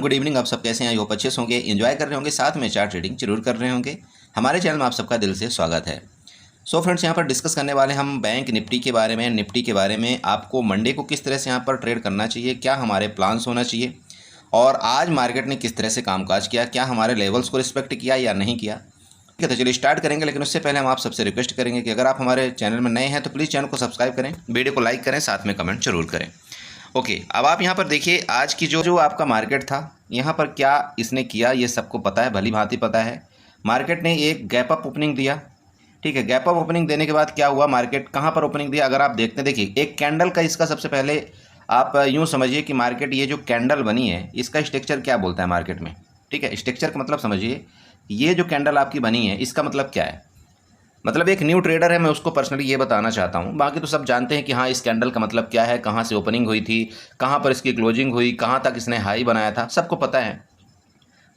Good evening. आप सब कैसे हैं? आई होप अच्छे से होंगे, एंजॉय कर रहे होंगे, साथ में चार्ट ट्रेडिंग जरूर कर रहे होंगे। हमारे चैनल में आप सबका दिल से स्वागत है। सो फ्रेंड्स, यहाँ पर डिस्कस करने वाले हम बैंक निफ्टी के बारे में, निफ्टी के बारे में। आपको मंडे को किस तरह से यहाँ पर ट्रेड करना चाहिए, क्या हमारे प्लान्स होना चाहिए, और आज मार्केट ने किस तरह से कामकाज किया, क्या हमारे लेवल्स को रिस्पेक्ट किया या नहीं किया। ठीक है, तो चलिए स्टार्ट करेंगे। लेकिन उससे पहले हम आप सबसे रिक्वेस्ट करेंगे कि अगर आप हमारे चैनल में नए हैं तो प्लीज़ चैनल को सब्सक्राइब करें, वीडियो को लाइक करें, साथ में कमेंट जरूर करें। ओके, अब आप यहाँ पर देखिए आज की जो आपका मार्केट था, यहाँ पर क्या इसने किया ये सबको पता है, भली भांति पता है। मार्केट ने एक गैप अप ओपनिंग दिया। ठीक है, गैप अप ओपनिंग देने के बाद क्या हुआ, मार्केट कहाँ पर ओपनिंग दिया अगर आप देखते हैं, देखिए एक कैंडल का इसका सबसे पहले आप यूँ समझिए कि मार्केट ये जो कैंडल बनी है इसका स्ट्रक्चर क्या बोलता है मार्केट में। ठीक है, स्ट्रक्चर का मतलब समझिए, ये जो कैंडल आपकी बनी है इसका मतलब क्या है। मतलब एक न्यू ट्रेडर है, मैं उसको पर्सनली ये बताना चाहता हूँ, बाकी तो सब जानते हैं कि हाँ इस कैंडल का मतलब क्या है, कहाँ से ओपनिंग हुई थी, कहाँ पर इसकी क्लोजिंग हुई, कहाँ तक इसने हाई बनाया था, सबको पता है।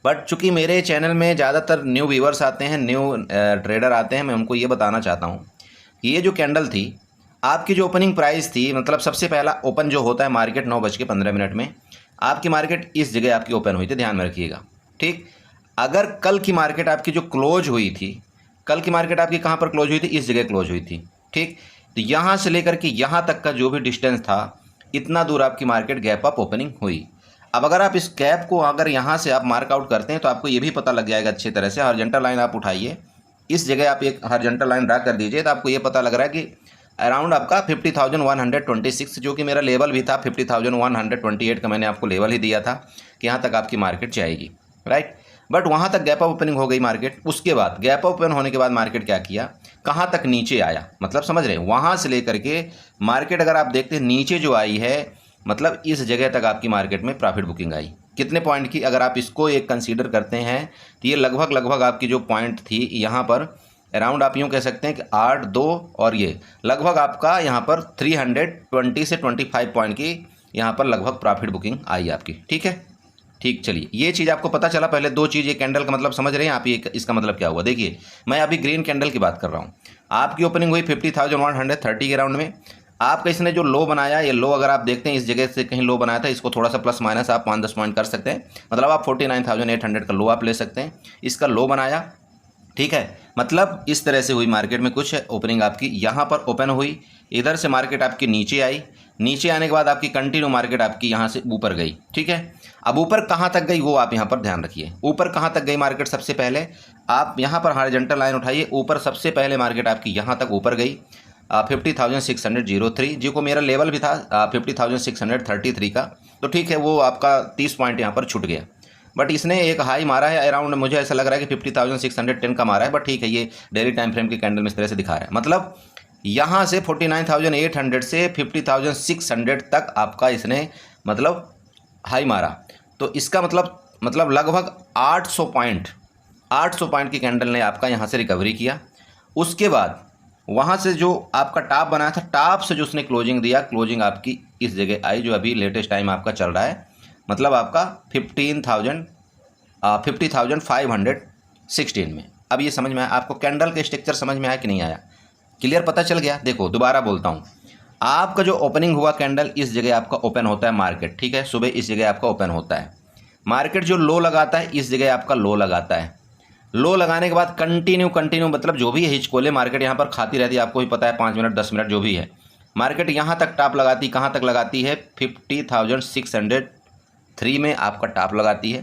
बट चूंकि मेरे चैनल में ज़्यादातर न्यू व्यूवर्स आते हैं, न्यू ट्रेडर आते हैं, मैं उनको ये बताना चाहता हूँ कि ये जो कैंडल थी, आपकी जो ओपनिंग प्राइस थी, मतलब सबसे पहला ओपन जो होता है मार्केट 9:15 में, आपकी मार्केट इस जगह आपकी ओपन हुई थी, ध्यान में रखिएगा। ठीक, अगर कल की मार्केट आपकी जो क्लोज हुई थी, कल की मार्केट आपकी कहाँ पर क्लोज हुई थी, इस जगह क्लोज हुई थी। ठीक, तो यहाँ से लेकर के यहाँ तक का जो भी डिस्टेंस था, इतना दूर आपकी मार्केट गैप अप ओपनिंग हुई। अब अगर आप इस गैप को अगर यहाँ से आप मार्कआउट करते हैं तो आपको ये भी पता लग जाएगा अच्छी तरह से। हॉरिजॉन्टल लाइन आप उठाइए, इस जगह आप एक हॉरिजॉन्टल लाइन ड्रा कर दीजिए, तो आपको ये पता लग रहा है कि अराउंड आपका 50,126, जो कि मेरा लेवल भी था 50,128 का, मैंने आपको लेवल ही दिया था कि यहाँ तक आपकी मार्केट जाएगी, राइट। बट वहाँ तक गैप अप ओपनिंग हो गई मार्केट। उसके बाद गैप अप ओपन होने के बाद मार्केट क्या किया, कहाँ तक नीचे आया, मतलब समझ रहे हैं, वहाँ से लेकर के मार्केट अगर आप देखते हैं नीचे जो आई है, मतलब इस जगह तक आपकी मार्केट में प्रॉफिट बुकिंग आई। कितने पॉइंट की, अगर आप इसको एक कंसीडर करते हैं तो ये लगभग आपकी जो पॉइंट थी यहाँ पर अराउंड आप यूँ कह सकते हैं कि 8-2, और ये लगभग आपका यहाँ पर 320 से 25 पॉइंट की यहाँ पर लगभग प्रॉफिट बुकिंग आई आपकी। ठीक है, ठीक, चलिए ये चीज़ आपको पता चला। पहले दो चीज़, ये कैंडल का मतलब समझ रहे हैं आप, ये इसका मतलब क्या हुआ। देखिए मैं अभी ग्रीन कैंडल की बात कर रहा हूँ, आपकी ओपनिंग हुई 50,130 के राउंड में। आपका इसने जो लो बनाया, ये लो अगर आप देखते हैं इस जगह से कहीं लो बनाया था, इसको थोड़ा सा प्लस माइनस आप 5-10 पॉइंट कर सकते हैं, मतलब आप 49,800 का लो आप ले सकते हैं, इसका लो बनाया। ठीक है, मतलब इस तरह से हुई मार्केट में कुछ ओपनिंग आपकी, यहाँ पर ओपन हुई, इधर से मार्केट आपकी नीचे आई, नीचे आने के बाद आपकी कंटिन्यू मार्केट आपकी यहाँ से ऊपर गई। ठीक है, अब ऊपर कहाँ तक गई वो आप यहाँ पर ध्यान रखिए। ऊपर कहाँ तक गई मार्केट, सबसे पहले आप यहाँ पर हॉरिजॉन्टल लाइन उठाइए, ऊपर सबसे पहले मार्केट आपकी यहाँ तक ऊपर गई 50,603, जो को मेरा लेवल भी था 50,633 का। तो ठीक है, वो आपका 30 पॉइंट यहाँ पर छूट गया। बट इसने एक हाई मारा है अराउंड, मुझे ऐसा लग रहा है कि 50,610 का मारा है, बट ठीक है, ये डेली टाइम फ्रेम की कैंडल में इस तरह से दिखा रहा है। मतलब यहाँ से 49,800 से 50,600 तक आपका इसने मतलब हाई मारा। तो इसका मतलब लगभग 800 पॉइंट की कैंडल ने आपका यहाँ से रिकवरी किया। उसके बाद वहाँ से जो आपका टॉप बनाया था, टॉप से जो उसने क्लोजिंग दिया, क्लोजिंग आपकी इस जगह आई, जो अभी लेटेस्ट टाइम आपका चल रहा है, मतलब आपका 50,516 में। अब ये समझ में आया आपको, कैंडल के स्ट्रक्चर समझ में आया कि नहीं आया, क्लियर पता चल गया। देखो दोबारा बोलता हूँ, आपका जो ओपनिंग हुआ कैंडल, इस जगह आपका ओपन होता है मार्केट। ठीक है, सुबह इस जगह आपका ओपन होता है मार्केट, जो लो लगाता है इस जगह आपका लो लगाता है। लो लगाने के बाद कंटिन्यू मतलब जो भी है हिचकोले मार्केट यहाँ पर खाती रहती है, आपको भी पता है, 5 मिनट 10 मिनट जो भी है, मार्केट यहाँ तक टॉप लगाती, कहाँ तक लगाती है, 50,603 में आपका टॉप लगाती है।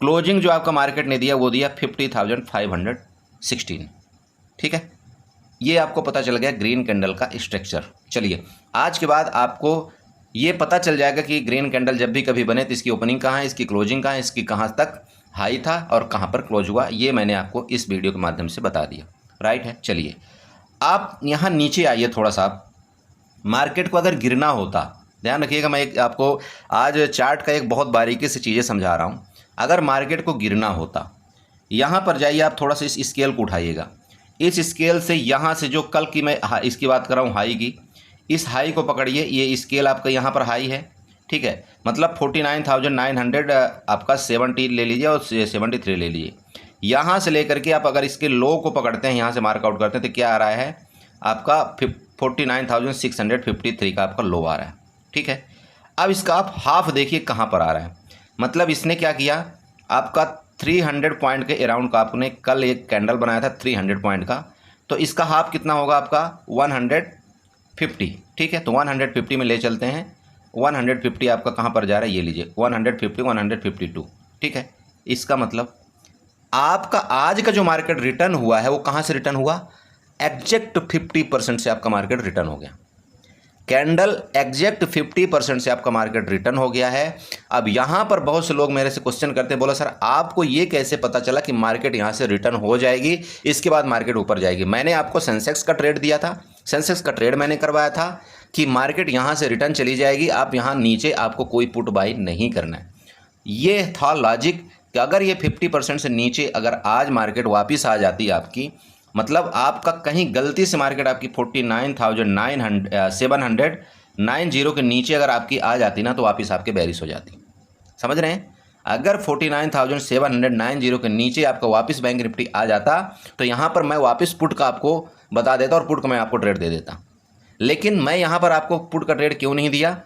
क्लोजिंग जो आपका मार्केट ने दिया वो दिया 50,516। ठीक है, ये आपको पता चल गया ग्रीन कैंडल का स्ट्रक्चर। चलिए आज के बाद आपको ये पता चल जाएगा कि ग्रीन कैंडल जब भी कभी बने तो इसकी ओपनिंग कहाँ है, इसकी क्लोजिंग कहाँ है, इसकी कहाँ तक हाई था और कहाँ पर क्लोज हुआ, ये मैंने आपको इस वीडियो के माध्यम से बता दिया, राइट है। चलिए आप यहाँ नीचे आइए थोड़ा सा। मार्केट को अगर गिरना होता, ध्यान रखिएगा, मैं एक आपको आज चार्ट का एक बहुत बारीकी से चीज़ें समझा रहा हूँ। अगर मार्केट को गिरना होता, यहाँ पर जाइए आप, थोड़ा सा इस स्केल को उठाइएगा, इस स्केल से यहाँ से जो कल की मैं इसकी बात कर रहा हूँ हाई की, इस हाई को पकड़िए, ये स्केल आपका यहाँ पर हाई है। ठीक है, मतलब 49,900 आपका 70 ले लीजिए और 73 ले लीजिए। यहाँ से लेकर के आप अगर इसके लो को पकड़ते हैं, यहाँ से मार्कआउट करते हैं, तो क्या आ रहा है आपका 49,653 का आपका लो आ रहा है। ठीक है, अब इसका आप हाफ देखिए कहाँ पर आ रहा है। मतलब इसने क्या किया, आपका 300 पॉइंट के अराउंड का आपने कल एक कैंडल बनाया था 300 पॉइंट का, तो इसका हाफ कितना होगा आपका 150। ठीक है, तो 150 में ले चलते हैं। 150 आपका कहाँ पर जा रहा है, ये लीजिए 150 152। ठीक है, इसका मतलब आपका आज का जो मार्केट रिटर्न हुआ है वो कहाँ से रिटर्न हुआ, एग्जैक्ट 50% से आपका मार्केट रिटर्न हो गया। कैंडल एग्जैक्ट 50% से आपका मार्केट रिटर्न हो गया है। अब यहाँ पर बहुत से लोग मेरे से क्वेश्चन करते हैं, बोला सर आपको ये कैसे पता चला कि मार्केट यहाँ से रिटर्न हो जाएगी, इसके बाद मार्केट ऊपर जाएगी। मैंने आपको सेंसेक्स का ट्रेड दिया था, सेंसेक्स का ट्रेड मैंने करवाया था कि मार्केट यहाँ से रिटर्न चली जाएगी, आप यहाँ नीचे आपको कोई पुट बाई नहीं करना है। ये था लॉजिक कि अगर ये 50% से नीचे अगर आज मार्केट वापस आ जाती है आपकी, मतलब आपका कहीं गलती से मार्केट आपकी 49,790 के नीचे अगर आपकी आ जाती ना, तो वापस आपके बेरिश हो जाती। समझ रहे हैं, अगर 49,790 के नीचे आपका वापस बैंक निफ्टी आ जाता तो यहाँ पर मैं वापस पुट का आपको बता देता और पुट का मैं आपको ट्रेड दे देता। लेकिन मैं यहाँ पर आपको पुट का ट्रेड क्यों नहीं दिया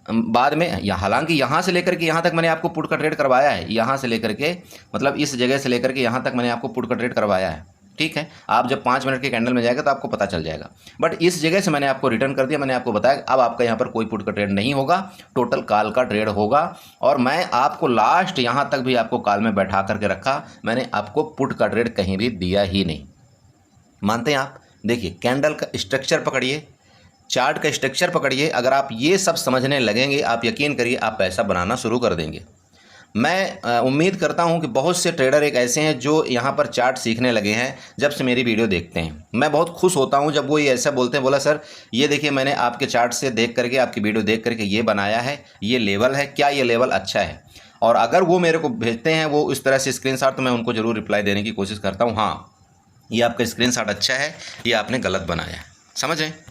बाद में, हालांकि यहाँ से लेकर के यहाँ तक मैंने आपको पुट का ट्रेड करवाया है, यहाँ से लेकर के मतलब इस जगह से लेकर के यहाँ तक मैंने आपको पुट का ट्रेड करवाया है। ठीक है, आप जब 5 मिनट के कैंडल में जाएगा तो आपको पता चल जाएगा, बट इस जगह से मैंने आपको रिटर्न कर दिया। मैंने आपको बताया अब आपका यहाँ पर कोई पुट का ट्रेड नहीं होगा, टोटल कॉल का ट्रेड होगा। और मैं आपको लास्ट यहाँ तक भी आपको कॉल में बैठा करके रखा, मैंने आपको पुट का ट्रेड कहीं भी दिया ही नहीं। मानते हैं आप? देखिए कैंडल का स्ट्रक्चर पकड़िए, चार्ट का स्ट्रक्चर पकड़िए, अगर आप ये सब समझने लगेंगे आप यकीन करिए आप पैसा बनाना शुरू कर देंगे। मैं उम्मीद करता हूं कि बहुत से ट्रेडर एक ऐसे हैं जो यहाँ पर चार्ट सीखने लगे हैं जब से मेरी वीडियो देखते हैं। मैं बहुत खुश होता हूं जब वो ये ऐसा बोलते हैं, बोला सर ये देखिए मैंने आपके चार्ट से देख करके आपकी वीडियो देख करके ये बनाया है, ये लेवल है, क्या ये लेवल अच्छा है। और अगर वो मेरे को भेजते हैं वो इस तरह से स्क्रीनशॉट, तो मैं उनको ज़रूर रिप्लाई देने की कोशिश करता हूँ, हाँ ये आपका स्क्रीनशॉट अच्छा है, ये आपने गलत बनाया है। समझ रहे हैं,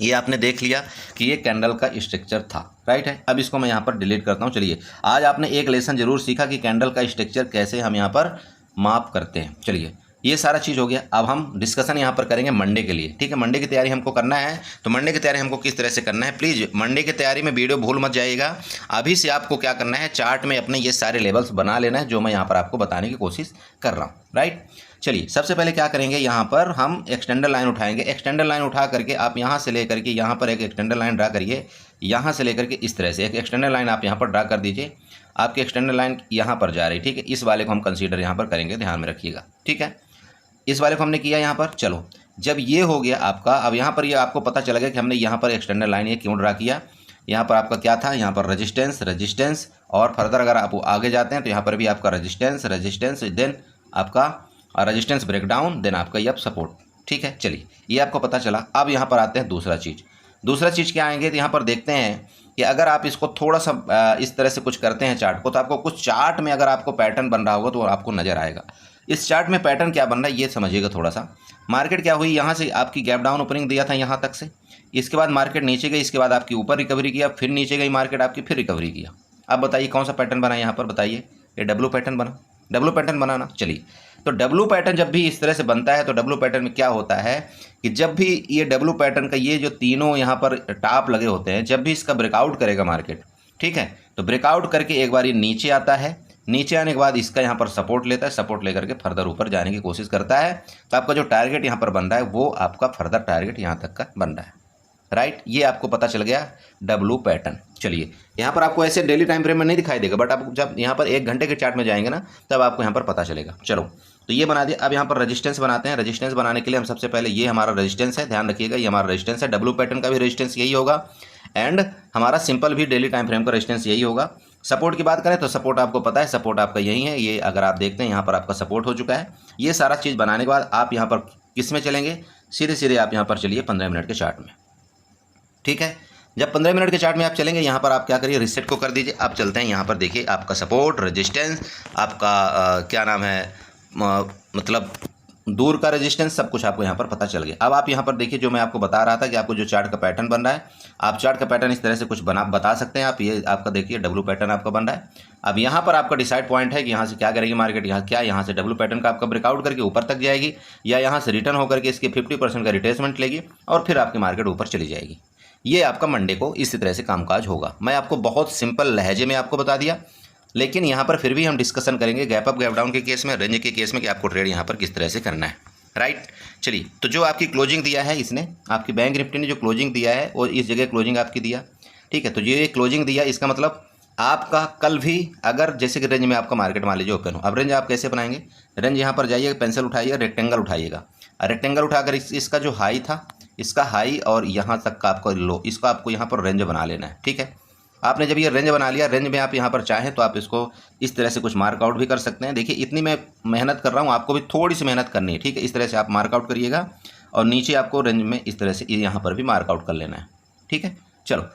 ये आपने देख लिया कि ये कैंडल का स्ट्रक्चर था, राइट है। अब इसको मैं यहाँ पर डिलीट करता हूँ। चलिए आज आपने एक लेसन जरूर सीखा कि कैंडल का स्ट्रक्चर कैसे हम यहाँ पर माप करते हैं। चलिए ये सारा चीज़ हो गया। अब हम डिस्कशन यहाँ पर करेंगे मंडे के लिए। ठीक है, मंडे की तैयारी हमको करना है, तो मंडे की तैयारी हमको किस तरह से करना है, प्लीज़ मंडे की तैयारी में वीडियो भूल मत जाइएगा। अभी से आपको क्या करना है, चार्ट में अपने ये सारे लेवल्स बना लेना है जो मैं यहाँ पर आपको बताने की कोशिश कर रहा हूँ, राइट। चलिए सबसे पहले क्या करेंगे, यहाँ पर हम एक्सटेंडर लाइन उठाएंगे। एक्सटेंडर लाइन उठा करके आप यहाँ से लेकर के यहाँ पर एक एक्सटेंडर लाइन ड्रा करिए, यहाँ से लेकर के इस तरह से एक एक्सटेंडर लाइन आप यहाँ पर ड्रा कर दीजिए। आपकी एक्सटेंडर लाइन यहाँ पर जा रही, ठीक है, इस वाले को हम कंसीडर यहाँ पर करेंगे, ध्यान में रखिएगा। ठीक है, इस वाले को हमने किया यहाँ पर। चलो जब ये हो गया आपका, अब यहाँ पर ये आपको पता चल गया कि हमने यहाँ पर एक्सटेंडर लाइन ये क्यों ड्रा किया। यहाँ पर आपका क्या था, यहाँ पर रेजिस्टेंस और फर्दर अगर आप आगे जाते हैं तो यहाँ पर भी आपका रेजिस्टेंस देन आपका रेजिस्टेंस ब्रेकडाउन, देन आपका ये सपोर्ट। ठीक है, चलिए ये आपको पता चला। अब यहाँ पर आते हैं दूसरा चीज़ क्या आएंगे, तो यहाँ पर देखते हैं कि अगर आप इसको थोड़ा सा इस तरह से कुछ करते हैं चार्ट को, तो आपको कुछ चार्ट में अगर आपको पैटर्न बन रहा होगा तो आपको नज़र आएगा। इस चार्ट में पैटर्न क्या बन रहा है ये समझिएगा थोड़ा सा। मार्केट क्या हुई, यहाँ से आपकी गैप डाउन ओपनिंग दिया था यहाँ तक से, इसके बाद मार्केट नीचे गई, इसके बाद आपकी ऊपर रिकवरी किया, फिर नीचे गई मार्केट आपकी, फिर रिकवरी किया। अब बताइए कौन सा पैटर्न बना यहाँ पर, बताइए, ये डब्लू पैटर्न बना, डब्लू पैटर्न बनाना। चलिए तो डब्लू पैटर्न जब भी इस तरह से बनता है तो डब्लू पैटर्न में क्या होता है कि जब भी ये डब्लू पैटर्न का ये जो तीनों यहाँ पर टॉप लगे होते हैं, जब भी इसका ब्रेकआउट करेगा मार्केट, ठीक है, तो ब्रेकआउट करके एक बार ये नीचे आता है, नीचे आने के बाद इसका यहाँ पर सपोर्ट लेता है, सपोर्ट लेकर के फर्दर ऊपर जाने की कोशिश करता है। तो आपका जो टारगेट यहाँ पर बन रहा है वो आपका फर्दर टारगेट यहाँ तक का बन रहा है, राइट। ये आपको पता चल गया डब्लू पैटर्न। चलिए यहाँ पर आपको ऐसे डेली टाइम फ्रेम में नहीं दिखाई देगा, बट आप जब यहाँ पर 1 घंटे के चार्ट में जाएंगे ना तब आपको यहाँ पर पता चलेगा। चलो तो ये बना दिया। अब यहाँ पर रेजिस्टेंस बनाते हैं। रेजिस्टेंस बनाने के लिए हम सबसे पहले, ये हमारा रेजिस्टेंस है, ध्यान रखिएगा ये हमारा रेजिस्टेंस है। डब्लू पैटर्न का भी रेजिस्टेंस यही होगा एंड हमारा सिंपल भी डेली टाइम फ्रेम का रेजिस्टेंस यही होगा। सपोर्ट की बात करें तो सपोर्ट आपको पता है, सपोर्ट आपका यही है, ये अगर आप देखते हैं यहाँ पर आपका सपोर्ट हो चुका है। ये सारा चीज़ बनाने के बाद आप यहाँ पर किस में चलेंगे, सीधे सीधे आप यहाँ पर चलिए 15 मिनट के चार्ट में। ठीक है, जब 15 मिनट के चार्ट में आप चलेंगे यहाँ पर आप क्या करिए, रिसेट को कर दीजिए। आप चलते हैं यहाँ पर, देखिए आपका सपोर्ट, रेजिस्टेंस, आपका क्या नाम है, मतलब दूर का रेजिस्टेंस, सब कुछ आपको यहाँ पर पता चल गया। अब आप यहाँ पर देखिए जो मैं आपको बता रहा था कि आपको जो चार्ट का पैटर्न बन रहा है, आप चार्ट का पैटर्न इस तरह से कुछ बता सकते हैं आप। ये आपका देखिए डब्लू पैटर्न आपका बन रहा है। अब यहाँ पर आपका डिसाइड पॉइंट है कि यहाँ से क्या करेगी मार्केट, यहाँ से डब्लू पैटर्न का आपका ब्रेकआउट करके ऊपर तक जाएगी या यहाँ से रिटर्न होकर के इसके 50% का रिट्रेसमेंट लेगी और फिर आपकी मार्केट ऊपर चली जाएगी। ये आपका मंडे को इसी तरह से कामकाज होगा। मैं आपको बहुत सिंपल लहजे में आपको बता दिया। लेकिन यहाँ पर फिर भी हम डिस्कशन करेंगे गैप अप गैप डाउन के केस में, रेंज के केस में कि आपको ट्रेड यहाँ पर किस तरह से करना है, राइट। चलिए, तो जो आपकी क्लोजिंग दिया है इसने, आपकी बैंक निफ्टी ने जो क्लोजिंग दिया है वो इस जगह क्लोजिंग आपकी दिया, ठीक है। तो ये क्लोजिंग दिया, इसका मतलब आपका कल भी अगर जैसे कि रेंज में आपका मार्केट मान लीजिए ओपन हो, अब रेंज आप कैसे बनाएंगे, रेंज यहाँ पर जाइएगा, पेंसिल उठाइएगा, रेक्टेंगल उठाइएगा, रेक्टेंगल उठाकर इसका जो हाई था, इसका हाई और यहाँ तक का आपका लो, इसको आपको यहाँ पर रेंज बना लेना है, ठीक है। आपने जब ये रेंज बना लिया, रेंज में आप यहाँ पर चाहें तो आप इसको इस तरह से कुछ मार्कआउट भी कर सकते हैं। देखिए इतनी मैं मेहनत कर रहा हूँ, आपको भी थोड़ी सी मेहनत करनी है, ठीक है। इस तरह से आप मार्कआउट करिएगा और नीचे आपको रेंज में इस तरह से यहाँ पर भी मार्कआउट कर लेना है, ठीक है। चलो,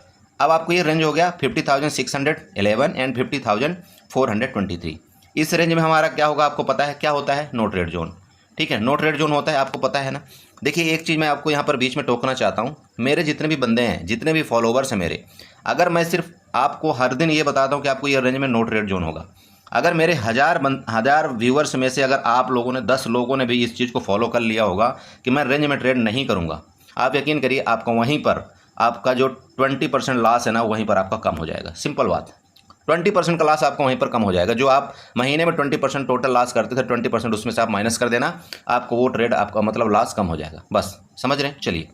अब आपको ये रेंज हो गया 50,611 एंड 50,423। इस रेंज में हमारा क्या होगा आपको पता है, क्या होता है, नो ट्रेड जोन, ठीक है। नो ट्रेड जोन होता है, आपको पता है ना। देखिए एक चीज़ मैं आपको यहाँ पर बीच में टोकना चाहता हूँ, मेरे जितने भी बंदे हैं, जितने भी फॉलोवर्स हैं मेरे, अगर मैं सिर्फ आपको हर दिन ये बताता हूँ कि आपको ये रेंज में नो ट्रेड जोन होगा, अगर मेरे हज़ार व्यूअर्स में से अगर आप लोगों ने 10 लोगों ने भी इस चीज़ को फॉलो कर लिया होगा कि मैं रेंज में ट्रेड नहीं करूँगा, आप यकीन करिए आपका वहीं पर आपका जो 20% लॉस है ना, वहीं पर आपका कम हो जाएगा। सिंपल बात, 20% का लॉस आपका वहीं पर कम हो जाएगा। जो आप महीने में 20% टोटल लॉस करते थे, 20% उसमें से आप माइनस कर देना, आपको वो ट्रेड आपका मतलब लॉस कम हो जाएगा। बस समझ रहे हैं। चलिए,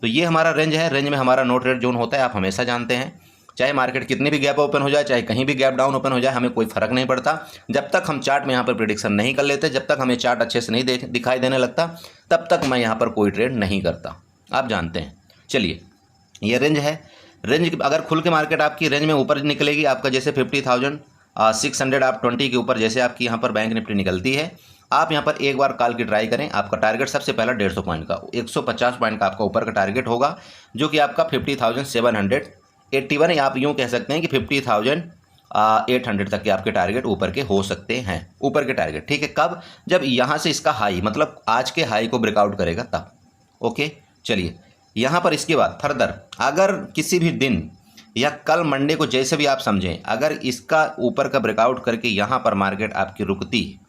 तो ये हमारा रेंज है, रेंज में हमारा नो ट्रेड जोन होता है, आप हमेशा जानते हैं। चाहे मार्केट कितनी भी गैप ओपन हो जाए, चाहे कहीं भी गैप डाउन ओपन हो जाए, हमें कोई फर्क नहीं पड़ता। जब तक हम चार्ट में यहाँ पर प्रेडिक्शन नहीं कर लेते, जब तक हमें चार्ट अच्छे से नहीं दिखाई देने लगता, तब तक मैं यहाँ पर कोई ट्रेड नहीं करता, आप जानते हैं। चलिए, ये रेंज है, रेंज अगर खुल के मार्केट आपकी रेंज में ऊपर निकलेगी, आपका जैसे 50,620 के ऊपर जैसे आपकी यहाँ पर बैंक निफ्टी निकलती है, आप यहाँ पर एक बार कॉल की ट्राई करें। आपका टारगेट सबसे पहला 150 पॉइंट का, 150 पॉइंट का आपका ऊपर का टारगेट होगा, जो कि आपका 50,781, या आप यूँ कह सकते हैं कि 50,800 तक के आपके टारगेट ऊपर के हो सकते हैं, ऊपर के टारगेट, ठीक है। कब, जब यहाँ से इसका हाई मतलब आज के हाई को ब्रेकआउट करेगा तब। ओके, चलिए यहाँ पर इसके बाद फर्दर अगर किसी भी दिन या कल मंडे को जैसे भी आप समझें, अगर इसका ऊपर का ब्रेकआउट करके यहाँ पर मार्केट आपकी रुकती है,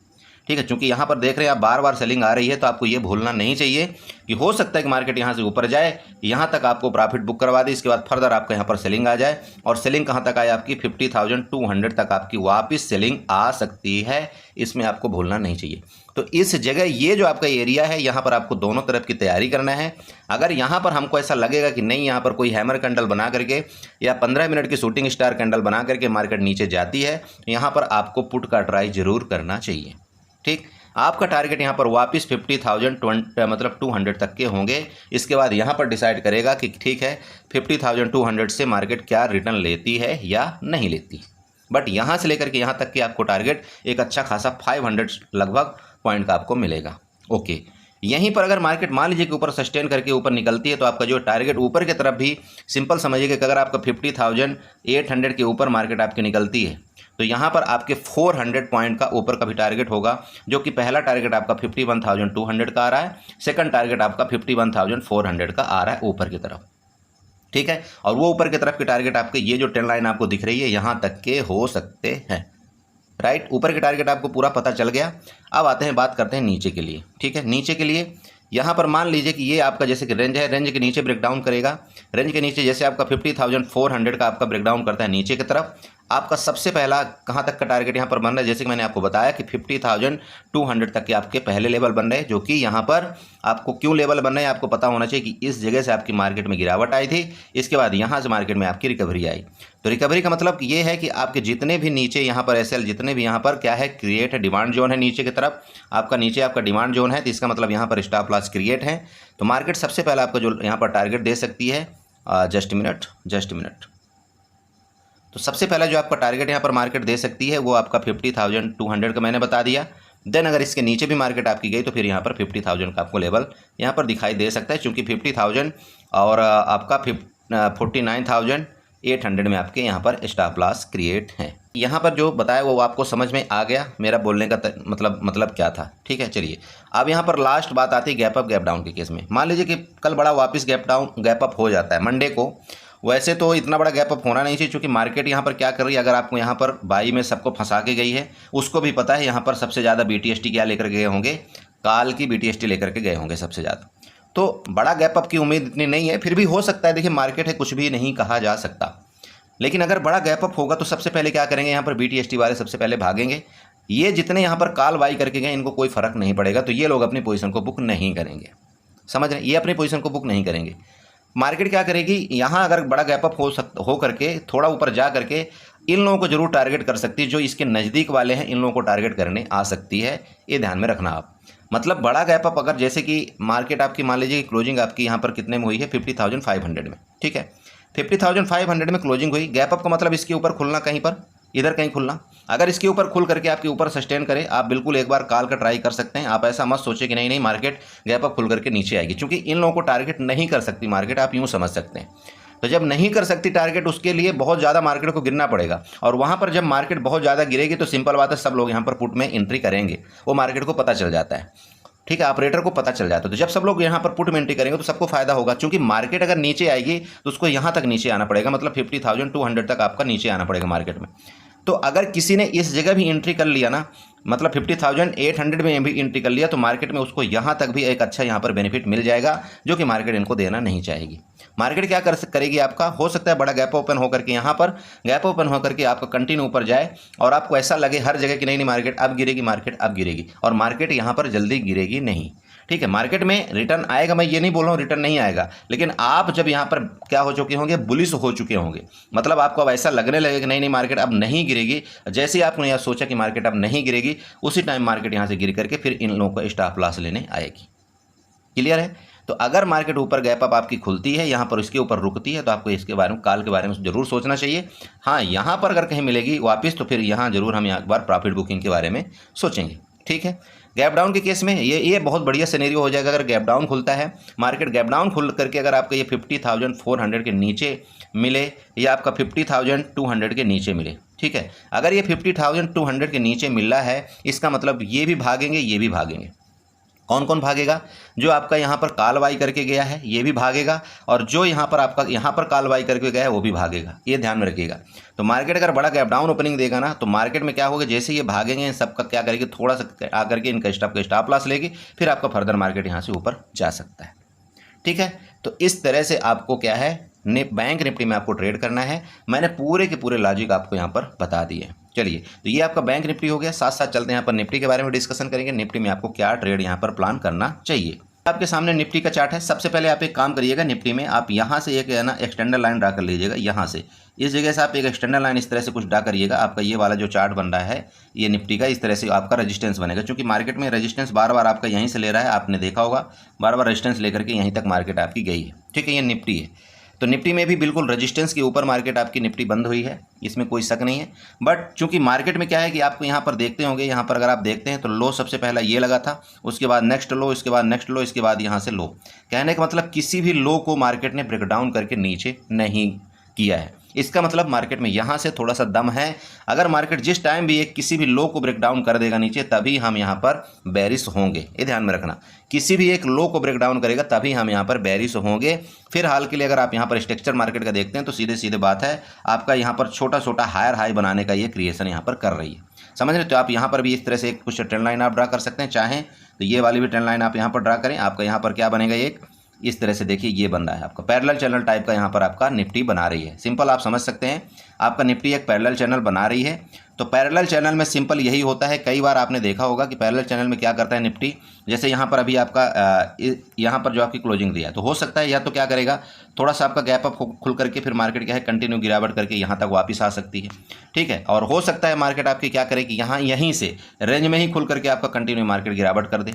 ठीक है, क्योंकि यहाँ पर देख रहे हैं आप बार बार सेलिंग आ रही है, तो आपको ये भूलना नहीं चाहिए कि हो सकता है कि मार्केट यहाँ से ऊपर जाए, यहाँ तक आपको प्रॉफिट बुक करवा दे, इसके बाद फर्दर आपका यहाँ पर सेलिंग आ जाए, और सेलिंग कहाँ तक आए आपकी 50,200 तक आपकी वापस सेलिंग आ सकती है, इसमें आपको भूलना नहीं चाहिए। तो इस जगह ये जो आपका एरिया है, यहाँ पर आपको दोनों तरफ की तैयारी करना है। अगर यहाँ पर हमको ऐसा लगेगा कि नहीं, यहाँ पर कोई हैमर कैंडल बना करके या 15 मिनट की शूटिंग स्टार कैंडल बना करके मार्केट नीचे जाती है, तो यहाँ पर आपको पुट का ट्राई जरूर करना चाहिए, ठीक। आपका टारगेट यहाँ पर वापस 50,200 तक के होंगे। इसके बाद यहाँ पर डिसाइड करेगा कि ठीक है 50,200 से मार्केट क्या रिटर्न लेती है या नहीं लेती। बट यहाँ से लेकर के यहाँ तक कि आपको टारगेट एक अच्छा खासा 500 लगभग पॉइंट का आपको मिलेगा। ओके, यहीं पर अगर मार्केट मान लीजिए कि ऊपर सस्टेन करके ऊपर निकलती है, तो आपका जो टारगेट ऊपर की तरफ भी सिंपल समझिए कि अगर आपका 50,800 के ऊपर मार्केट आपकी निकलती है, तो यहाँ पर आपके 400 पॉइंट का ऊपर का भी टारगेट होगा, जो कि पहला टारगेट आपका 51,200 का आ रहा है, सेकंड टारगेट आपका 51,400 का आ रहा है ऊपर की तरफ, ठीक है। और वो ऊपर की तरफ के टारगेट आपके ये जो ट्रेंड लाइन आपको दिख रही है यहाँ तक के हो सकते हैं, राइट। ऊपर के टारगेट आपको पूरा पता चल गया। अब आते हैं, बात करते हैं नीचे के लिए, ठीक है। नीचे के लिए यहाँ पर मान लीजिए कि ये आपका जैसे कि रेंज है, रेंज के नीचे ब्रेकडाउन करेगा, रेंज के नीचे जैसे आपका 50,400 का आपका ब्रेकडाउन करता है नीचे की तरफ, आपका सबसे पहला कहाँ तक का टारगेट यहाँ पर बन रहा है, जैसे कि मैंने आपको बताया कि 50,200 तक के आपके पहले लेवल बन रहे हैं, जो कि यहाँ पर आपको क्यों लेवल बन रहे हैं आपको पता होना चाहिए कि इस जगह से आपकी मार्केट में गिरावट आई थी, इसके बाद यहाँ से मार्केट में आपकी रिकवरी आई। तो रिकवरी का मतलब ये है कि आपके जितने भी नीचे यहाँ पर एसएल, जितने भी यहाँ पर क्या है, क्रिएट है, डिमांड जोन है नीचे की तरफ, आपका नीचे आपका डिमांड जोन है, तो इसका मतलब यहाँ पर स्टॉप लॉस क्रिएट है। तो मार्केट सबसे पहले आपका जो यहाँ पर टारगेट दे सकती है, जस्ट मिनट, तो सबसे पहला जो आपका टारगेट यहाँ पर मार्केट दे सकती है वो आपका 50,200 का मैंने बता दिया। देन अगर इसके नीचे भी मार्केट आपकी गई तो फिर यहाँ पर 50,000 का आपको लेवल यहाँ पर दिखाई दे सकता है, क्योंकि 50,000 और आपका 49,800 में आपके यहाँ पर स्टॉप लॉस क्रिएट है। यहाँ पर जो बताया वो आपको समझ में आ गया, मेरा बोलने का मतलब क्या था, ठीक है। चलिए, अब यहाँ पर लास्ट बात आती है गैप अप गैप डाउन के केस में। मान लीजिए कि कल बड़ा वापस गैप अप हो जाता है मंडे को, वैसे तो इतना बड़ा गैप अप होना नहीं चाहिए, क्योंकि मार्केट यहाँ पर क्या कर रही है, अगर आपको यहाँ पर बाई में सबको फंसा के गई है, उसको भी पता है यहाँ पर सबसे ज़्यादा BTST क्या लेकर गए होंगे, काल की BTST लेकर के गए होंगे सबसे ज़्यादा। तो बड़ा गैप अप की उम्मीद इतनी नहीं है, फिर भी हो सकता है, देखिए मार्केट है, कुछ भी नहीं कहा जा सकता। लेकिन अगर बड़ा गैप अप होगा तो सबसे पहले क्या करेंगे, यहाँ पर BTST वाले सबसे पहले भागेंगे। ये जितने यहाँ पर कॉल बाई करके गए इनको कोई फ़र्क नहीं पड़ेगा, तो ये लोग अपनी पोजीशन को बुक नहीं करेंगे। समझ रहे हैं, ये अपनी पोजीशन को बुक नहीं करेंगे। मार्केट क्या करेगी, यहाँ अगर बड़ा गैप अप हो करके थोड़ा ऊपर जा करके इन लोगों को जरूर टारगेट कर सकती है, जो इसके नज़दीक वाले हैं इन लोगों को टारगेट करने आ सकती है, ये ध्यान में रखना आप। मतलब बड़ा गैप अप अगर जैसे कि मार्केट आपकी मान लीजिए क्लोजिंग आपकी यहाँ पर कितने में हुई है, 50,500 में, ठीक है, 50,500 में क्लोजिंग हुई। गैप अप का मतलब इसके ऊपर खुलना, कहीं पर इधर कहीं खुलना। अगर इसके ऊपर खुल करके आपके ऊपर सस्टेन करे, आप बिल्कुल एक बार कॉल का ट्राई कर सकते हैं। आप ऐसा मत सोचे कि नहीं मार्केट गैप अप खुल करके नीचे आएगी, क्योंकि इन लोगों को टारगेट नहीं कर सकती मार्केट, आप यूँ समझ सकते हैं। तो जब नहीं कर सकती टारगेट, उसके लिए बहुत ज़्यादा मार्केट को गिरना पड़ेगा, और वहाँ पर जब मार्केट बहुत ज़्यादा गिरेगी तो सिंपल बात है सब लोग यहाँ पर पुट में एंट्री करेंगे, वो मार्केट को पता चल जाता है, ठीक है, ऑपरेटर को पता चल जाता है। तो जब सब लोग यहाँ पर पुट में एंट्री करेंगे तो सबको फायदा होगा, क्योंकि मार्केट अगर नीचे आएगी तो उसको यहाँ तक नीचे आना पड़ेगा, मतलब 50,200 तक आपका नीचे आना पड़ेगा मार्केट में। तो अगर किसी ने इस जगह भी एंट्री कर लिया ना, मतलब 50,800 में भी एंट्री कर लिया, तो मार्केट में उसको यहाँ तक भी एक अच्छा यहाँ पर बेनिफिट मिल जाएगा, जो कि मार्केट इनको देना नहीं चाहेगी। मार्केट क्या करेगी, आपका हो सकता है बड़ा गैप ओपन होकर के यहाँ पर गैप ओपन होकर के आपका कंटिन्यू ऊपर जाए, और आपको ऐसा लगे हर जगह कि नहीं मार्केट अब गिरेगी, मार्केट अब गिरेगी, और मार्केट यहाँ पर जल्दी गिरेगी नहीं, ठीक है। मार्केट में रिटर्न आएगा, मैं ये नहीं बोल रहा हूँ रिटर्न नहीं आएगा, लेकिन आप जब यहाँ पर क्या हो चुके होंगे, बुलिश हो चुके होंगे, मतलब आपको अब ऐसा लगने लगेगा कि नहीं मार्केट अब नहीं गिरेगी। जैसे ही आपने यह सोचा कि मार्केट अब नहीं गिरेगी, उसी टाइम मार्केट यहाँ से गिर करके फिर इन लोगों को स्टॉप लॉस लेने आएगी। क्लियर है। तो अगर मार्केट ऊपर गैप अप आपकी खुलती है, यहाँ पर इसके ऊपर रुकती है, तो आपको इसके बारे में कॉल के बारे में जरूर सोचना चाहिए। हाँ, यहाँ पर अगर कहीं मिलेगी वापस तो फिर यहाँ जरूर हम एक बार प्रॉफिट बुकिंग के बारे में सोचेंगे, ठीक है। गैप डाउन के केस में ये बहुत बढ़िया सिनेरियो हो जाएगा। अगर गैप डाउन खुलता है, मार्केट गैप डाउन खुल करके अगर आपका ये 50,400 के नीचे मिले, या आपका 50,200 के नीचे मिले, ठीक है। अगर ये 50,200 के नीचे मिल रहा है, इसका मतलब ये भी भागेंगे, ये भी भागेंगे। कौन कौन भागेगा, जो आपका यहाँ पर कॉल बाई करके गया है ये भी भागेगा, और जो यहाँ पर आपका यहाँ पर कॉल बाई करके गया है वो भी भागेगा, ये ध्यान में रखिएगा। तो मार्केट अगर बड़ा गैप डाउन ओपनिंग देगा ना, तो मार्केट में क्या होगा, जैसे ये भागेंगे सबका क्या करेगी, थोड़ा सा आकर के इनका स्टॉप लॉस लेगी, फिर आपका फर्दर मार्केट यहाँ से ऊपर जा सकता है, ठीक है। तो इस तरह से आपको क्या है, बैंक निफ्टी में आपको ट्रेड करना है। मैंने पूरे के पूरे लॉजिक आपको यहाँ पर बता दिए। चलिए, तो ये आपका बैंक निफ्टी हो गया। साथ साथ चलते हैं यहाँ पर निफ्टी के बारे में डिस्कशन करेंगे, निफ्टी में आपको क्या ट्रेड यहाँ पर प्लान करना चाहिए। आपके सामने निफ्टी का चार्ट है। सबसे पहले आप एक काम करिएगा, निफ्टी में आप यहाँ से एक है ना एक्सटेंडर लाइन ड्रा कर लीजिएगा। यहाँ से इस जगह से आप एक एक्सटेंडर लाइन इस तरह से कुछ ड्रा करिएगा। आपका ये वाला जो चार्ट बन रहा है ये निफ्टी का, इस तरह से आपका रेजिस्टेंस बनेगा, क्योंकि मार्केट में रेजिस्टेंस बार बार आपका यहीं से ले रहा है, आपने देखा होगा, बार बार रेजिस्टेंस लेकर के यहीं तक मार्केट आपकी गई है, ठीक है। ये निफ्टी है। तो निफ्टी में भी बिल्कुल रेजिस्टेंस के ऊपर मार्केट आपकी निफ्टी बंद हुई है, इसमें कोई शक नहीं है। बट चूंकि मार्केट में क्या है कि आपको यहाँ पर देखते होंगे, यहाँ पर अगर आप देखते हैं तो लो सबसे पहला ये लगा था, उसके बाद नेक्स्ट लो, इसके बाद नेक्स्ट लो, इसके बाद यहाँ से लो। कहने का मतलब किसी भी लो को मार्केट ने ब्रेक डाउन करके नीचे नहीं किया है। इसका मतलब मार्केट में यहाँ से थोड़ा सा दम है। अगर मार्केट जिस टाइम भी एक किसी भी लो को ब्रेक डाउन कर देगा नीचे, तभी हम यहाँ पर बेरिश होंगे, ये ध्यान में रखना। किसी भी एक लो को ब्रेक डाउन करेगा तभी हम यहाँ पर बेरिश होंगे। फिर हाल के लिए अगर आप यहाँ पर स्ट्रक्चर मार्केट का देखते हैं तो सीधे सीधे बात है, आपका यहाँ पर छोटा छोटा हायर हाई बनाने का ये क्रिएशन यहाँ पर कर रही है, समझ रहे। तो आप यहाँ पर भी इस तरह से एक कुछ ट्रेंड लाइन आप ड्रा कर सकते हैं, चाहें तो ये वाली भी ट्रेंड लाइन आप यहाँ पर ड्रा करें। आपका यहाँ पर क्या बनेगा, एक इस तरह से देखिए ये बन रहा है आपका पैरेलल चैनल टाइप का, यहाँ पर आपका निफ्टी बना रही है। सिंपल आप समझ सकते हैं, आपका निफ्टी एक पैरेलल चैनल बना रही है। तो पैरेलल चैनल में सिंपल यही होता है, कई बार आपने देखा होगा कि पैरेलल चैनल में क्या करता है निफ्टी, जैसे यहाँ पर अभी आपका यहाँ पर जो आपकी क्लोजिंग दिया है, तो हो सकता है या तो क्या करेगा, थोड़ा सा आपका गैप अप खुल करके फिर मार्केट क्या है कंटिन्यू गिरावट करके यहाँ तक वापस आ सकती है, ठीक है। और हो सकता है मार्केट आपकी क्या करे कि यहाँ यहीं से रेंज में ही खुल करके आपका कंटिन्यू मार्केट गिरावट कर दे,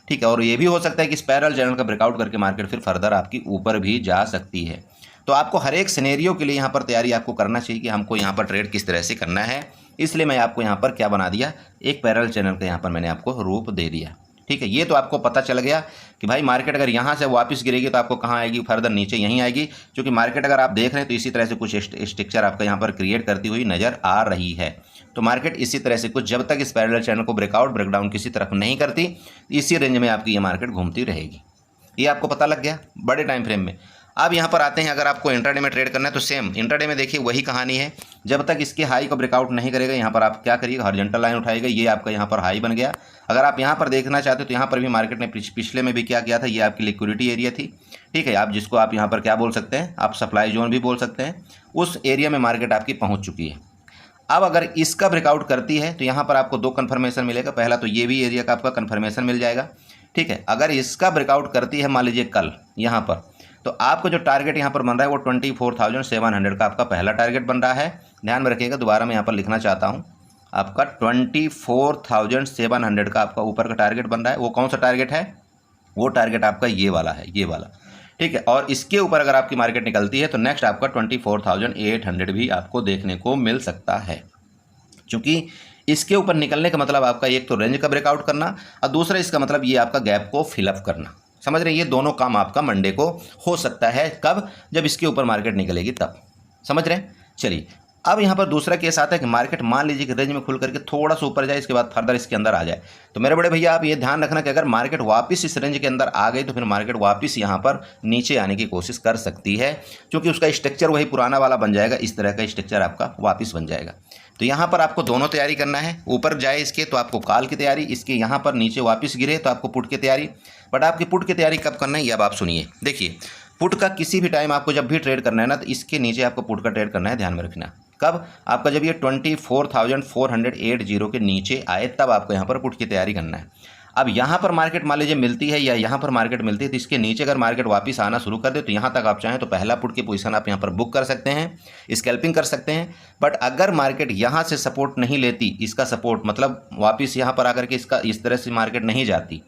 ठीक है। और ये भी हो सकता है कि इस पैरेलल चैनल का ब्रेकआउट करके मार्केट फिर फर्दर आपकी ऊपर भी जा सकती है। तो आपको हर एक सिनेरियो के लिए यहाँ पर तैयारी आपको करना चाहिए कि हमको यहाँ पर ट्रेड किस तरह से करना है। इसलिए मैं आपको यहाँ पर क्या बना दिया, एक पैरेलल चैनल का यहाँ पर मैंने आपको रूप दे दिया, ठीक है। ये तो आपको पता चल गया कि भाई मार्केट अगर यहाँ से वापस गिरेगी तो आपको कहाँ आएगी, फर्दर नीचे यहीं आएगी। क्योंकि मार्केट अगर आप देख रहे हैं तो इसी तरह से कुछ स्ट्रक्चर आपका यहाँ पर क्रिएट करती हुई नज़र आ रही है। तो मार्केट इसी तरह से कुछ जब तक इस पैरेलल चैनल को ब्रेकआउट ब्रेकडाउन किसी तरफ नहीं करती, इसी रेंज में आपकी ये मार्केट घूमती रहेगी। ये आपको पता लग गया बड़े टाइम फ्रेम में। अब यहाँ पर आते हैं, अगर आपको इंट्राडे में ट्रेड करना है तो सेम इंट्राडे में देखिए वही कहानी है। जब तक इसके हाई को ब्रेकआउट नहीं करेगा यहाँ पर आप क्या करिएगा, हॉरिजॉन्टल लाइन उठाएगा, ये आपका यहाँ पर हाई बन गया। अगर आप यहाँ पर देखना चाहते हो तो यहाँ पर भी मार्केट ने पिछले में भी क्या किया था, ये आपकी लिक्विडिटी एरिया थी, ठीक है। आप जिसको आप यहाँ पर क्या बोल सकते हैं, आप सप्लाई जोन भी बोल सकते हैं, उस एरिया में मार्केट आपकी पहुँच चुकी है। अब अगर इसका ब्रेकआउट करती है तो यहाँ पर आपको दो कन्फर्मेशन मिलेगा। पहला तो ये भी एरिया का आपका कन्फर्मेशन मिल जाएगा, ठीक है। अगर इसका ब्रेकआउट करती है मान लीजिए कल यहाँ पर, तो आपको जो टारगेट यहाँ पर बन रहा है वो 24,700 का आपका पहला टारगेट बन रहा है। ध्यान में रखिएगा, दोबारा मैं यहाँ पर लिखना चाहता हूँ, आपका 24,700 का आपका ऊपर का टारगेट बन रहा है। वो कौन सा टारगेट है, वो टारगेट आपका ये वाला है, ये वाला, ठीक है। और इसके ऊपर अगर आपकी मार्केट निकलती है तो नेक्स्ट आपका 24,800 भी आपको देखने को मिल सकता है। क्योंकि इसके ऊपर निकलने का मतलब आपका एक तो रेंज का ब्रेकआउट करना और दूसरा इसका मतलब ये आपका गैप को फिलअप करना। समझ रहे हैं, ये दोनों काम आपका मंडे को हो सकता है। कब, जब इसके ऊपर मार्केट निकलेगी तब। समझ रहे हैं। चलिए अब यहाँ पर दूसरा केस आता है कि मार्केट मान लीजिए कि रेंज में खुल करके थोड़ा सा ऊपर जाए, इसके बाद फर्दर इसके अंदर आ जाए, तो मेरे बड़े भैया आप ये ध्यान रखना कि अगर मार्केट वापस इस रेंज के अंदर आ गई तो फिर मार्केट वापस यहाँ पर नीचे आने की कोशिश कर सकती है, क्योंकि उसका स्ट्रक्चर वही पुराना वाला बन जाएगा। इस तरह का स्ट्रक्चर आपका वापस बन जाएगा। तो यहाँ पर आपको दोनों तैयारी करना है। ऊपर जाए इसके तो आपको कॉल की तैयारी, इसके यहाँ पर नीचे वापस गिरे तो आपको पुट की तैयारी। बट आपकी पुट की तैयारी कब करना है ये अब आप सुनिए। देखिए पुट का किसी भी टाइम आपको जब भी ट्रेड करना है ना, तो इसके नीचे आपको पुट का ट्रेड करना है। ध्यान में रखना कब, आपका जब ये 24,480 के नीचे आए तब आपको यहाँ पर पुट की तैयारी करना है। अब यहाँ पर मार्केट मान लीजिए मिलती है या यहाँ पर मार्केट मिलती है तो इसके नीचे अगर मार्केट वापस आना शुरू कर दे तो यहाँ तक आप चाहें तो पहला पुट की पोजीशन आप यहाँ पर बुक कर सकते हैं, स्कैल्पिंग कर सकते हैं। बट अगर मार्केट यहाँ से सपोर्ट नहीं लेती, इसका सपोर्ट मतलब वापस यहाँ पर आकर के इसका इस तरह से मार्केट नहीं जाती,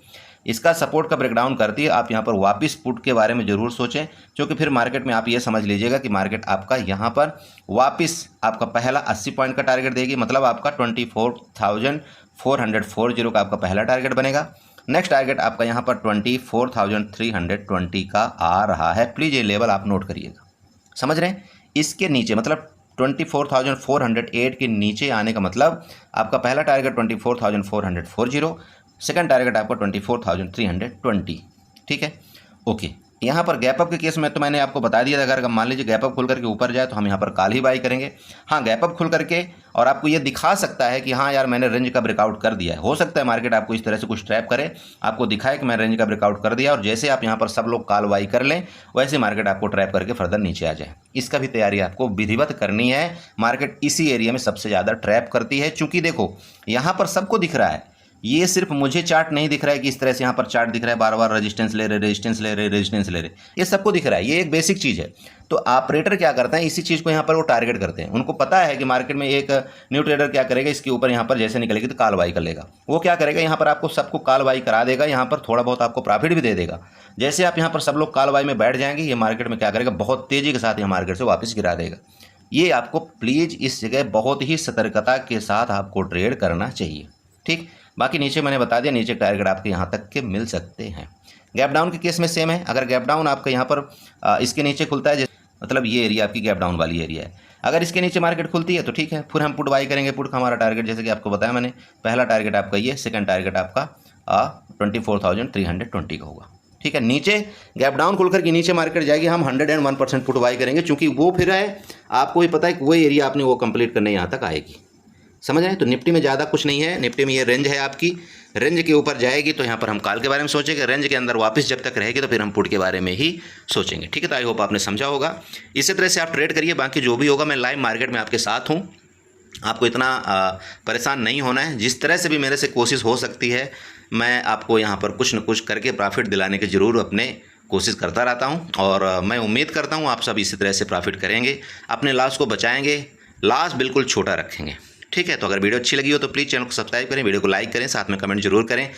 इसका सपोर्ट का ब्रेकडाउन करती है, आप यहाँ पर वापस पुट के बारे में ज़रूर सोचें। क्योंकि फिर मार्केट में आप ये समझ लीजिएगा कि मार्केट आपका यहाँ पर वापस आपका पहला 80 पॉइंट का टारगेट देगी, मतलब आपका 24,440 का आपका पहला टारगेट बनेगा। नेक्स्ट टारगेट आपका यहाँ पर 24,320 का आ रहा है। प्लीज़ ये लेवल आप नोट करिएगा। समझ रहे हैं, इसके नीचे मतलब 24,408 के नीचे आने का मतलब आपका पहला टारगेट 24,440, सेकंड टारगेट आपका 24,320, ठीक है। ओके, यहाँ पर गैप अप के केस में तो मैंने आपको बता दिया था, अगर मान लीजिए गैप अप खुल करके ऊपर जाए तो हम यहाँ पर कॉल ही बाई करेंगे। हाँ, गैप अप खुल करके और आपको ये दिखा सकता है कि हाँ यार मैंने रेंज का ब्रेकआउट कर दिया है। हो सकता है मार्केट आपको इस तरह से कुछ ट्रैप करे, आपको दिखाए कि मैं रेंज का ब्रेकआउट कर दिया, और जैसे आप यहाँ पर सब लोग कॉल बाई कर लें वैसे मार्केट आपको ट्रैप करके फर्दर नीचे आ जाए। इसका भी तैयारी आपको विधिवत करनी है। मार्केट इसी एरिया में सबसे ज़्यादा ट्रैप करती है, चूँकि देखो यहाँ पर सबको दिख रहा है, ये सिर्फ मुझे चार्ट नहीं दिख रहा है कि इस तरह से यहाँ पर चार्ट दिख रहा है, बार बार रेजिस्टेंस ले रहे, रेजिस्टेंस ले रहे, रेजिस्टेंस ले रहे, ये सबको दिख रहा है। ये एक बेसिक चीज़ है। तो ऑपरेटर क्या करते हैं, इसी चीज़ को यहाँ पर वो टारगेट करते हैं। उनको पता है कि मार्केट में एक न्यू ट्रेडर क्या करेगा, इसके ऊपर यहाँ पर जैसे निकलेगी तो कॉल बाई कर लेगा। वो क्या करेगा, यहाँ पर आपको सबको कॉल बाई करा देगा, यहाँ पर थोड़ा बहुत आपको प्रॉफिट भी दे देगा। जैसे आप यहाँ पर सब लोग कॉल बाई में बैठ जाएंगे, ये मार्केट में क्या करेगा, बहुत तेज़ी के साथ ये मार्केट से वापस गिरा देगा। ये आपको प्लीज़ इस जगह बहुत ही सतर्कता के साथ आपको ट्रेड करना चाहिए, ठीक। बाकी नीचे मैंने बता दिया, नीचे टारगेट आपके यहाँ तक के मिल सकते हैं। गैप डाउन के केस में सेम है। अगर गैप डाउन आपका यहाँ पर इसके नीचे खुलता है, मतलब ये एरिया आपकी गैप डाउन वाली एरिया है, अगर इसके नीचे मार्केट खुलती है तो ठीक है, फिर हम पुट बाई करेंगे। पुट का हमारा टारगेट जैसे कि आपको बताया मैंने, पहला टारगेट आपका ये, सेकंड टारगेट आपका 24,320 का होगा, ठीक है। नीचे गैप डाउन खुलकर के नीचे मार्केट जाएगी, हम 101% पुट बाई करेंगे, क्योंकि वो फिर है, आपको भी पता है कि वो एरिया आपने वो कंप्लीट करने यहाँ तक आएगी। समझ रहे हैं। तो निफ्टी में ज़्यादा कुछ नहीं है, निफ्टी में ये रेंज है आपकी, रेंज के ऊपर जाएगी तो यहाँ पर हम कॉल के बारे में सोचेंगे, रेंज के अंदर वापस जब तक रहेगी तो फिर हम पुट के बारे में ही सोचेंगे, ठीक है। तो आई होप आपने समझा होगा। इसी तरह से आप ट्रेड करिए, बाकी जो भी होगा मैं लाइव मार्केट में आपके साथ हूँ। आपको इतना परेशान नहीं होना है। जिस तरह से भी मेरे से कोशिश हो सकती है मैं आपको यहाँ पर कुछ न कुछ करके प्रॉफिट दिलाने की ज़रूर अपने कोशिश करता रहता हूँ, और मैं उम्मीद करता हूँ आप सब इसी तरह से प्रॉफिट करेंगे, अपने लॉस को बचाएँगे, लॉस बिल्कुल छोटा रखेंगे, ठीक है। तो अगर वीडियो अच्छी लगी हो तो प्लीज़ चैनल को सब्सक्राइब करें, वीडियो को लाइक करें, साथ में कमेंट जरूर करें।